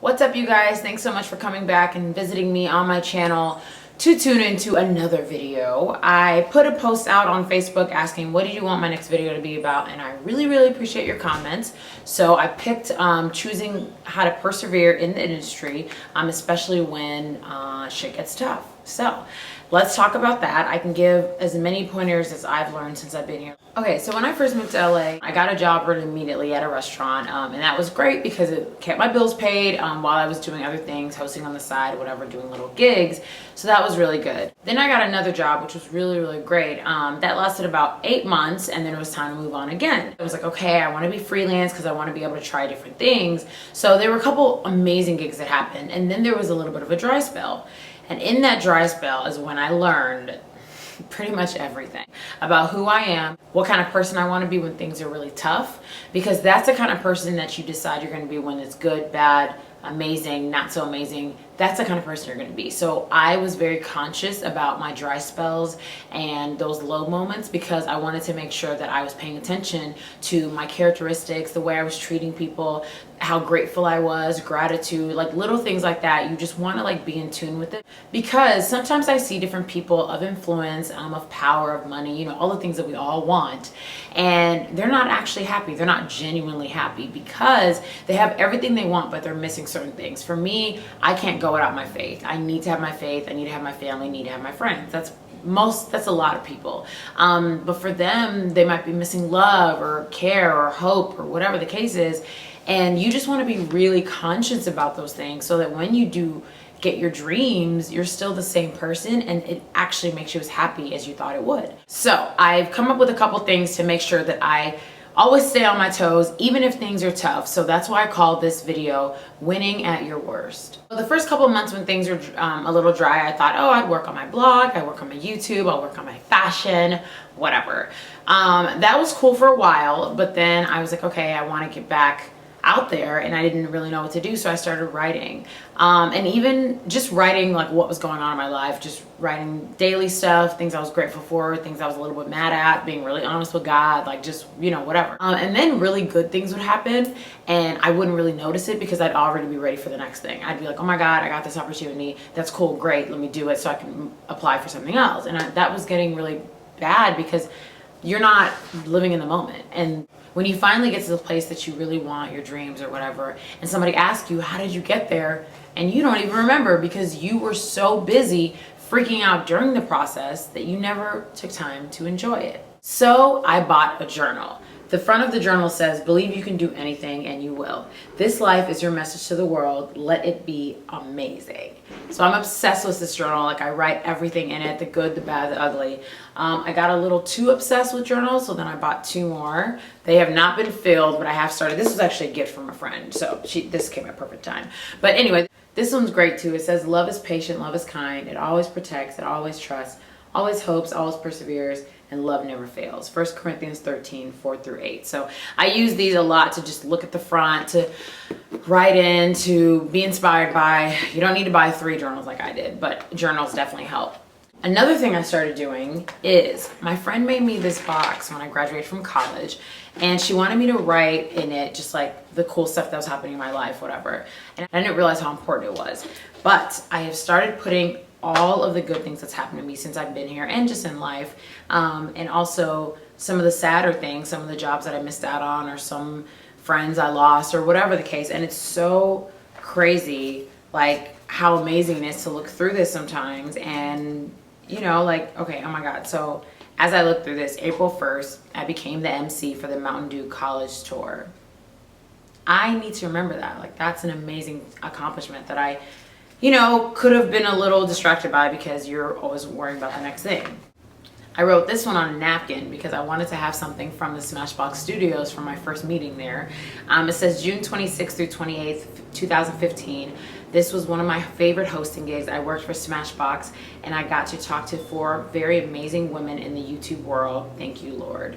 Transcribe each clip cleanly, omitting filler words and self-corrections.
What's up, you guys? Thanks so much for coming back and visiting me on my channel to tune into another video. I put a post out on Facebook asking what did you want my next video to be about, and I really appreciate your comments. So I picked choosing how to persevere in the industry, especially when shit gets tough. So let's talk about that. I can give as many pointers as I've learned since I've been here. Okay, so when I first moved to LA, I got a job right immediately at a restaurant, and that was great because it kept my bills paid while I was doing other things, hosting on the side, whatever, doing little gigs. So that was really good. Then I got another job, which was really great. That lasted about 8 months, and then it was time to move on again. I was like, okay, I want to be freelance because I want to be able to try different things. So there were a couple amazing gigs that happened, and then there was a little bit of a dry spell. And in that dry spell is when I learned pretty much everything about who I am, what kind of person I want to be when things are really tough, because that's the kind of person that you decide you're going to be when it's good, bad, amazing, not so amazing. That's the kind of person you're going to be. So I was very conscious about my dry spells and those low moments because I wanted to make sure that I was paying attention to my characteristics, the way I was treating people, how grateful I was, gratitude, like little things like that. You just want to like be in tune with it, because sometimes I see different people of influence, of power, of money, you know, all the things that we all want, and they're not actually happy. They're not genuinely happy because they have everything they want, but they're missing certain things. For me, I can't go without my faith. I need to have my faith. I need to have my family. I need to have my friends. That's a lot of people. But for them, they might be missing love or care or hope or whatever the case is. And you just want to be really conscious about those things so that when you do get your dreams, you're still the same person and it actually makes you as happy as you thought it would. So I've come up with a couple things to make sure that I always stay on my toes, even if things are tough. So that's why I call this video Winning at Your Worst. So the first couple of months when things were a little dry, I thought, oh, I'd work on my blog, I'd work on my YouTube, I'll work on my fashion, whatever. That was cool for a while, but then I was like, okay, I want to get back out there, and I didn't really know what to do, so I started writing, and even just writing like what was going on in my life, just writing daily stuff, things I was grateful for, things I was a little bit mad at, being really honest with God, like just, you know, whatever. And then really good things would happen and I wouldn't really notice it because I'd already be ready for the next thing. I'd be like, oh my God, I got this opportunity, that's cool, great, let me do it so I can apply for something else. And that was getting really bad because you're not living in the moment. And when you finally get to the place that you really want, your dreams or whatever, and somebody asks you, how did you get there? And you don't even remember because you were so busy freaking out during the process that you never took time to enjoy it. So I bought a journal. The front of the journal says, believe you can do anything and you will. This life is your message to the world. Let it be amazing. So I'm obsessed with this journal. Like I write everything in it, the good, the bad, the ugly. I got a little too obsessed with journals, so then I bought 2 more. They have not been filled, but I have started. This was actually a gift from a friend, so this came at perfect time. But anyway, this one's great too. It says, love is patient, love is kind. It always protects, it always trusts, always hopes, always perseveres, and love never fails. 1 Corinthians 13, 4-8. So I use these a lot to just look at the front, to write in, to be inspired by. You don't need to buy 3 journals like I did, but journals definitely help. Another thing I started doing is my friend made me this box when I graduated from college, and she wanted me to write in it just like the cool stuff that was happening in my life, whatever. And I didn't realize how important it was. But I have started putting all of the good things that's happened to me since I've been here and just in life, and also some of the sadder things, some of the jobs that I missed out on, or some friends I lost, or whatever the case. And it's so crazy like how amazing it is to look through this sometimes and, you know, like, okay, oh my God. So as I look through this, April 1st, I became the MC for the Mountain Dew College Tour. I need to remember that. Like, that's an amazing accomplishment that I, you know, could have been a little distracted by because you're always worrying about the next thing. I wrote this one on a napkin because I wanted to have something from the Smashbox Studios from my first meeting there. It says June 26th through 28th, 2015. This was one of my favorite hosting gigs. I worked for Smashbox and I got to talk to 4 very amazing women in the YouTube world. Thank you, Lord.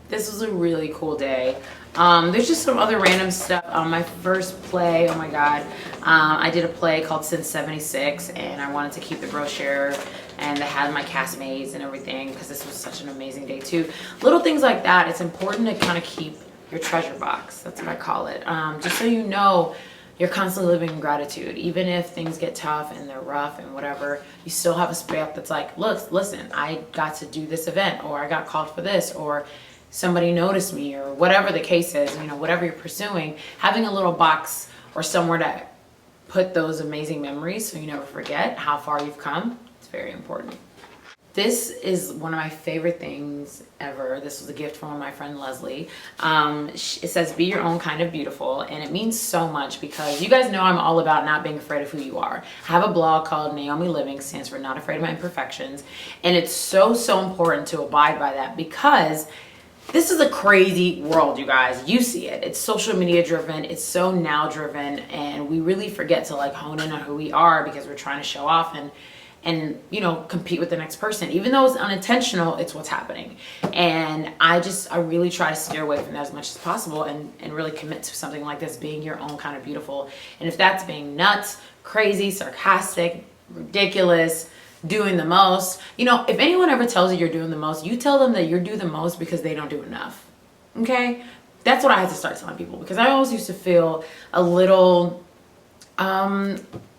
This was a really cool day. There's just some other random stuff. My first play, oh my God. I did a play called Since 76 and I wanted to keep the brochure and I had my castmates and everything because this was such an amazing day too. Little things like that. It's important to kind of keep your treasure box. That's what I call it. Just so you know you're constantly living in gratitude. Even if things get tough and they're rough and whatever, you still have a spirit that's like, look, listen, I got to do this event, or I got called for this, or somebody noticed me, or whatever the case is, you know, whatever you're pursuing, having a little box or somewhere to put those amazing memories so you never forget how far you've come. It's very important. This is one of my favorite things ever. This was a gift from my friend Leslie. It says, be your own kind of beautiful. And it means so much because you guys know I'm all about not being afraid of who you are. I have a blog called Naomi Living, stands for Not Afraid of My Imperfections. And it's so, so important to abide by that because this is a crazy world, you guys. You see it. It's social media driven. It's so now driven. And we really forget to like hone in on who we are because we're trying to show off and you know, compete with the next person. Even though it's unintentional, it's what's happening. And I really try to steer away from that as much as possible and really commit to something like this, being your own kind of beautiful. And if that's being nuts, crazy, sarcastic, ridiculous, doing the most, you know, if anyone ever tells you you're doing the most, you tell them that you're doing the most because they don't do enough. Okay? That's what I had to start telling people, because I always used to feel a little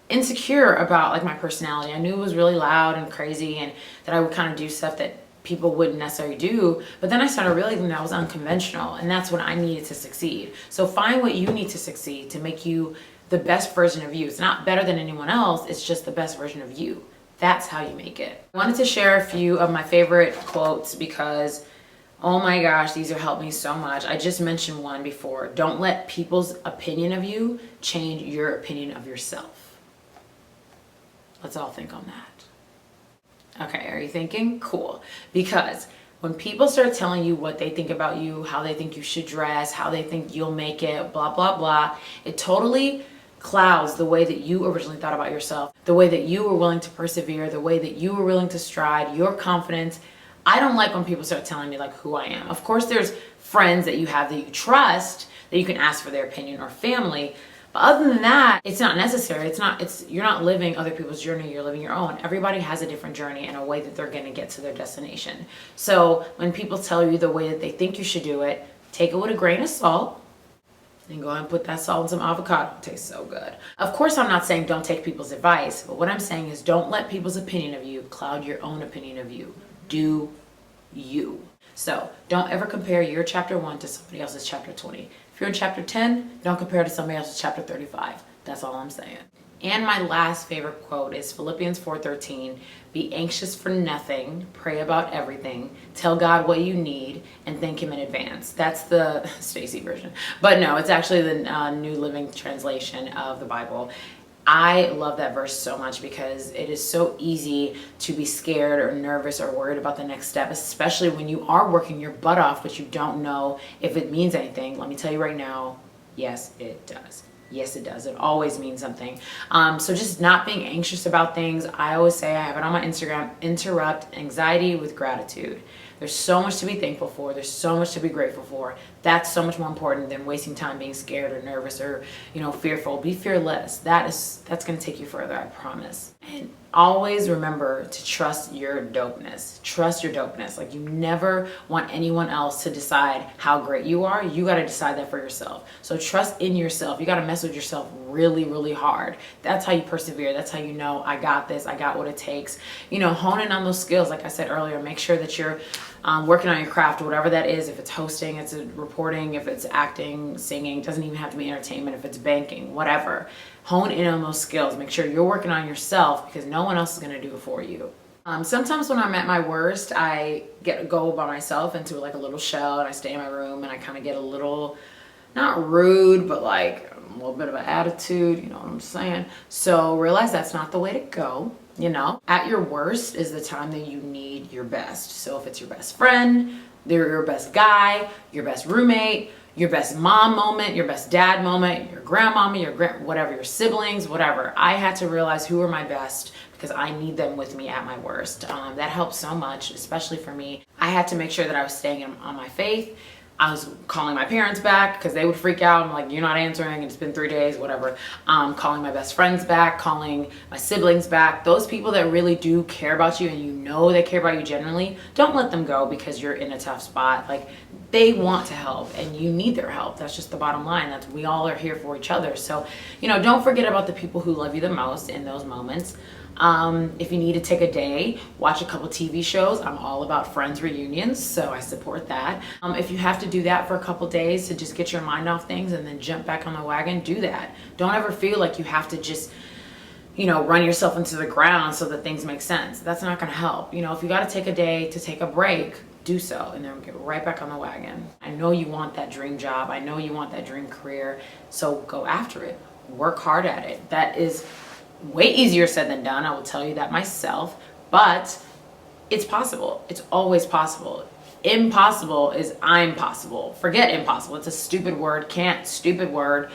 insecure about like my personality. I knew it was really loud and crazy and that I would kind of do stuff that people wouldn't necessarily do, but then I started realizing that I was unconventional, and that's what I needed to succeed. So find what you need to succeed to make you the best version of you. It's not better than anyone else, it's just the best version of you. That's how you make it. I wanted to share a few of my favorite quotes because, oh my gosh, these have helped me so much. I just mentioned one before. Don't let people's opinion of you change your opinion of yourself. Let's all think on that. Okay, are you thinking? Cool. Because when people start telling you what they think about you, how they think you should dress, how they think you'll make it, blah, blah, blah, it totally clouds the way that you originally thought about yourself, the way that you were willing to persevere, the way that you were willing to stride, your confidence. I don't like when people start telling me like who I am. Of course, there's friends that you have that you trust that you can ask for their opinion, or family. But other than that, it's not necessary. You're not living other people's journey, you're living your own. Everybody has a different journey and a way that they're gonna get to their destination. So when people tell you the way that they think you should do it, take it with a grain of salt and go ahead and put that salt in some avocado. It tastes so good. Of course, I'm not saying don't take people's advice, but what I'm saying is don't let people's opinion of you cloud your own opinion of you. Do you. So don't ever compare your chapter 1 to somebody else's chapter 20. If you're in chapter 10, don't compare to somebody else's chapter 35. That's all I'm saying. And my last favorite quote is Philippians 4:13. Be anxious for nothing, pray about everything, tell God what you need, and thank Him in advance. That's the Stacy version. But no, it's actually the New Living Translation of the Bible. I love that verse so much because it is so easy to be scared or nervous or worried about the next step, especially when you are working your butt off, but you don't know if it means anything. Let me tell you right now, yes, it does. Yes, it does. It always means something. So just not being anxious about things. I always say, I have it on my Instagram, interrupt anxiety with gratitude. There's so much to be thankful for. There's so much to be grateful for. That's so much more important than wasting time being scared or nervous or, you know, fearful. Be fearless. That's going to take you further, I promise. And always remember to trust your dopeness. Trust your dopeness. Like, you never want anyone else to decide how great you are. You got to decide that for yourself. So trust in yourself. You got to mess with yourself really, really hard. That's how you persevere. That's how you know, I got this. I got what it takes. You know, hone in on those skills. Like I said earlier, make sure that you're working on your craft, whatever that is. If it's hosting, it's reporting, if it's acting, singing, doesn't even have to be entertainment, if it's banking, whatever. Hone in on those skills. Make sure you're working on yourself because no one else is going to do it for you. Sometimes when I'm at my worst, I go by myself into like a little shell and I stay in my room and I kind of get a little, not rude, but like a little bit of an attitude, you know what I'm saying? So realize that's not the way to go. You know, at your worst is the time that you need your best. So if it's your best friend, they're your best guy, your best roommate, your best mom moment, your best dad moment, your grandmama, whatever, your siblings, whatever. I had to realize who are my best because I need them with me at my worst. That helps so much, especially for me. I had to make sure that I was staying on my faith, I was calling my parents back because they would freak out. I'm like, you're not answering. It's been 3 days, whatever. Calling my best friends back, calling my siblings back. Those people that really do care about you and you know they care about you genuinely, don't let them go because you're in a tough spot. Like, they want to help and you need their help. That's just the bottom line. That's, we all are here for each other. So, you know, don't forget about the people who love you the most in those moments. If you need to take a day, watch a couple TV shows. I'm all about Friends reunions, so I support that. If you have to do that for a couple days to just get your mind off things and then jump back on the wagon, do that. Don't ever feel like you have to just, you know, run yourself into the ground so that things make sense. That's not going to help. You know, if you got to take a day to take a break, do so and then get right back on the wagon. I know you want that dream job. I know you want that dream career, so go after it. Work hard at it. That is way easier said than done. I will tell you that myself, but it's possible. It's always possible. Impossible is I'm possible. Forget impossible. It's a stupid word. Can't, stupid word.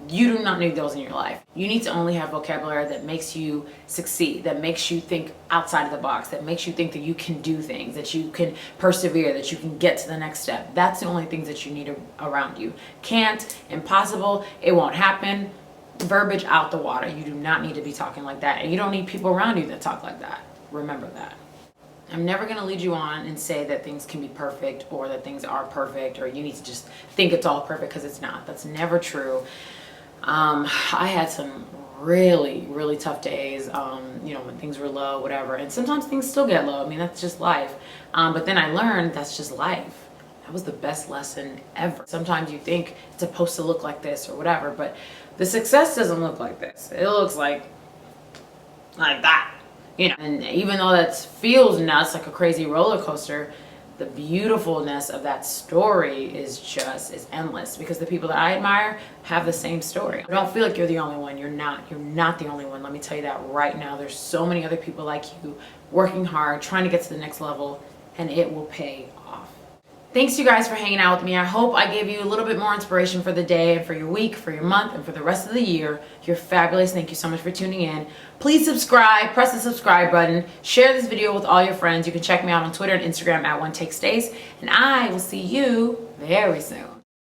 You do not need those in your life. You need to only have vocabulary that makes you succeed, that makes you think outside of the box, that makes you think that you can do things, that you can persevere, that you can get to the next step. That's the only things that you need around you. Can't, impossible, it won't happen. Verbiage out the water. You do not need to be talking like that, and you don't need people around you that talk like that. Remember that. I'm never going to lead you on and say that things can be perfect or that things are perfect or you need to just think it's all perfect, because it's not. That's never true. I had some really tough days, you know, when things were low, whatever, and sometimes things still get low. I mean, that's just life. But then I learned that's just life. That was the best lesson ever. Sometimes you think it's supposed to look like this or whatever, but the success doesn't look like this. It looks like that, you know. And even though that feels nuts, like a crazy roller coaster, the beautifulness of that story is endless, because the people that I admire have the same story. Don't feel like you're the only one. You're not the only one. Let me tell you that right now. There's so many other people like you working hard, trying to get to the next level, and it will pay off. Thanks you guys for hanging out with me. I hope I gave you a little bit more inspiration for the day and for your week, for your month, and for the rest of the year. You're fabulous. Thank you so much for tuning in. Please subscribe, press the subscribe button, share this video with all your friends. You can check me out on Twitter and Instagram at OneTakeStace, and I will see you very soon.